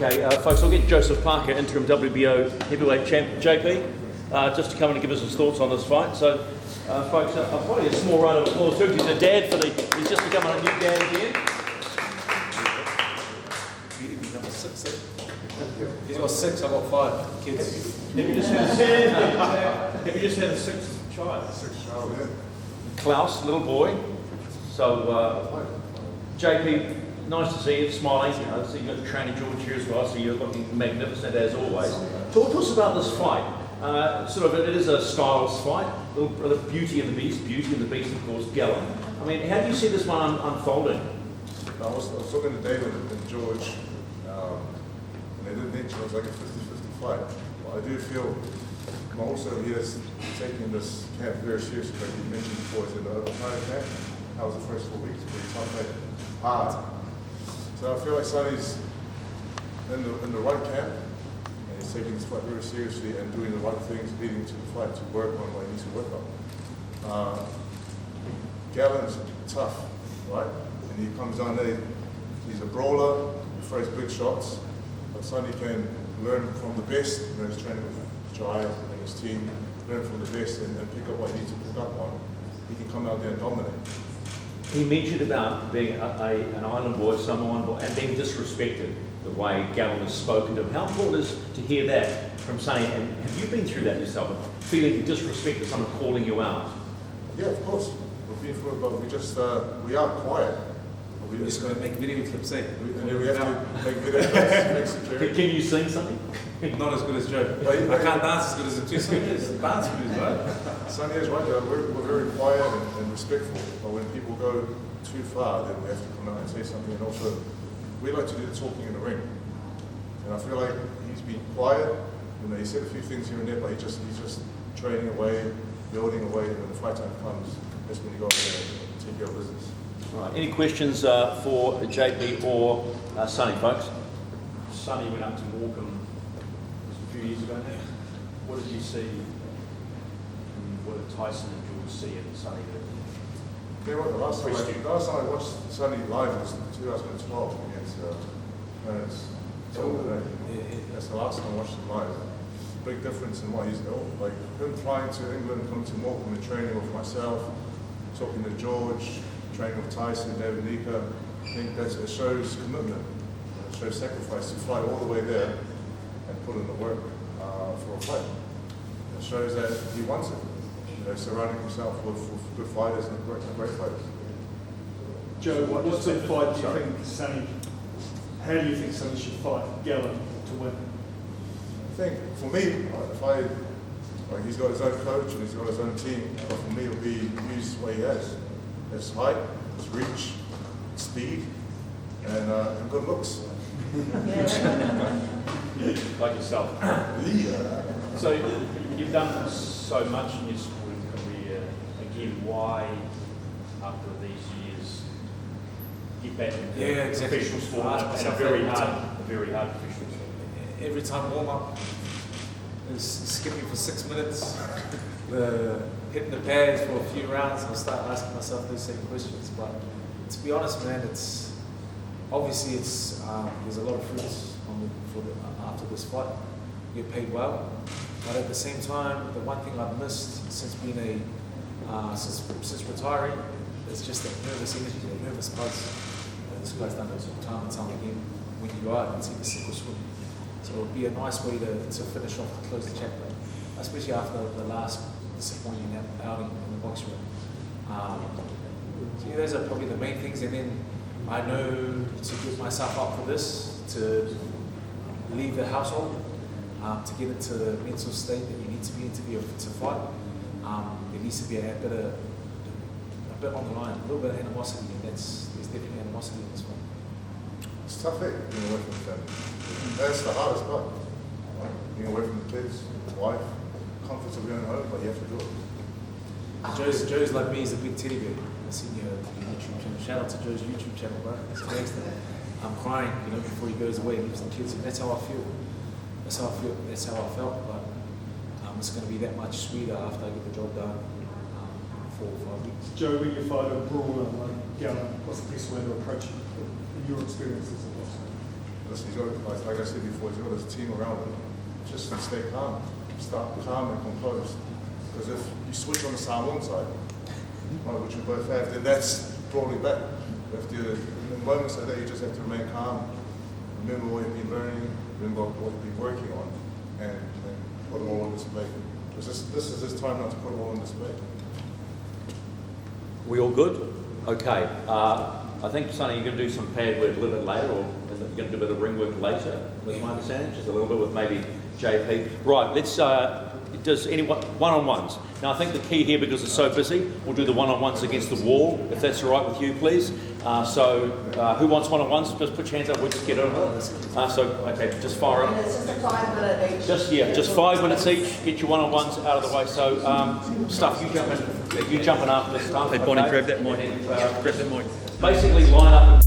Okay, folks, I'll get Joseph Parker, interim WBO heavyweight champ, JP, just to come in and give us his thoughts on this fight. So, folks, probably a small round of applause too. He's a dad he's just become a new dad again. Number 6. He's got 6, I've got 5 kids. Have you just had a 6th child? 6th child, yeah. Klaus, little boy. So, JP, nice to see you, smiling. So you've got the trainer George here as well, so you're looking magnificent as always. Talk to us about this fight. It is a styles fight. The beauty and the beast, of course, Gallen. I mean, how do you see this one unfolding? I was talking to David and George, and they did mention it was like a 50-50 fight. But I do feel I'm also here taking this camp very seriously, like you mentioned before. It's in the overtime camp. That was the first 4 weeks, pretty tough, like, hard. So I feel like Sonny's in the right camp, and he's taking this fight very seriously and doing the right things leading to the fight to work on what he needs to work on. Gallen's tough, right? And he comes down there, he's a brawler, he throws big shots, but Sonny can learn from the best, he's training with Jai and his team, learn from the best and pick up what he needs to pick up on. He can come out there and dominate. He mentioned about being an island boy, someone, and being disrespected, the way Gallen has spoken to him. How important is to hear that from saying, and have you been through that yourself, feeling disrespected, someone calling you out? Yeah, of course. We've been through it, but we are quiet. We're just going to make video clips, eh? We have to make video clips, make security. Can you sing something? Not as good as Joe. I can't dance as good as the 2 singers. Dance moves, right? Sonny is right. We're very quiet and respectful, but when people go too far, then we have to come out and say something. And also, we like to do the talking in the ring. And I feel like he's been quiet. He said a few things here and there, but he's just training away, building away. And when the fight time comes, that's when you go over there and take care of business. Right. Any questions for JP or Sonny, folks? Sonny went up to Morecambe a few years ago now. What did you see? What did Tyson and George see in Sonny? You know what, the last time I watched Sonny live was 2012 against Clarence. That's the last time I watched him live. Big difference in what he's doing. Like him flying to England, coming to Morecambe and training with myself, talking to George, training with Tyson, David Nika. I think it shows commitment. It shows sacrifice to fly all the way there and put in the work for a fight. It shows that he wants it. Surrounding himself with good fighters and great fighters. Joe, what's the fight do you think Sonny, how do you think Sonny should fight Gallen to win? I think, for me, he's got his own coach and he's got his own team, but for me it'll be use what he has. His height, his reach, speed, and good looks. Like yourself. Yeah. So you've done so much in your sporting career. Again, why, after these years, get back into professional sport? And a very hard professional sport. Every time warm up is skipping for 6 minutes, hitting the pads for a few rounds, I'll start asking myself those same questions. But to be honest, man, it's obviously there's a lot of fruits after this fight. You get paid well, but at the same time, the one thing I've missed since being since retiring is just that nervous energy, that nervous buzz. This guy's done it time and time again. When you are, you can see the sink or swim. So it would be a nice way to finish off, to close the chapter, especially after the last disappointing outing in the box room. So yeah, those are probably the main things. And then I know to get myself up for this, to leave the household, to get into the mental state that you need to be in to fight. There needs to be a bit on the line, a little bit of animosity, and there's definitely animosity in this one. It's tough, being away from the family. That's the hardest part. Being away from the kids, the wife, comforts of your own home, but you have to do it. Joe's like me, he's a big teddy bear. I've seen your YouTube channel. Shout out to Joe's YouTube channel, bro. It's gangster. I'm crying, before he goes away and leaves the kids. And that's how I feel. That's how I felt. But it's going to be that much sweeter after I get the job done in 4 or 5 weeks. Joe, when you fight a brawler like Gallen, what's the best way to approach it in your experience as a boxer? Listen, he's got, like I said before, he's got his team around him. Just stay calm. Stay calm and composed. Because if you switch on the Samoan side, right, which we both have, then that's probably better. You have to, in moments like that, you just have to remain calm. Remember what you've been learning, remember what you've been working on, and put it all on display. Because this is his time not to put it all on display. We all good? Okay. I think, Sonny, you're going to do some pad work a little bit later, or is it, you're going to do a bit of ring work later, with my understanding? Just a little bit with maybe JP. Right, let's, does anyone, one-on-ones. Now, I think the key here, because it's so busy, we'll do the one-on-ones against the wall, if that's all right with you, please. Who wants one-on-ones? Just put your hands up, we'll just get over it. Okay, just fire up. And it's just a 5 minute each. Just 5 minutes each, get your one-on-ones out of the way. So, Stuff, you jump in after this stuff. Hey, Bonnie, okay? grab that mic. And, Grab that mic. Basically line up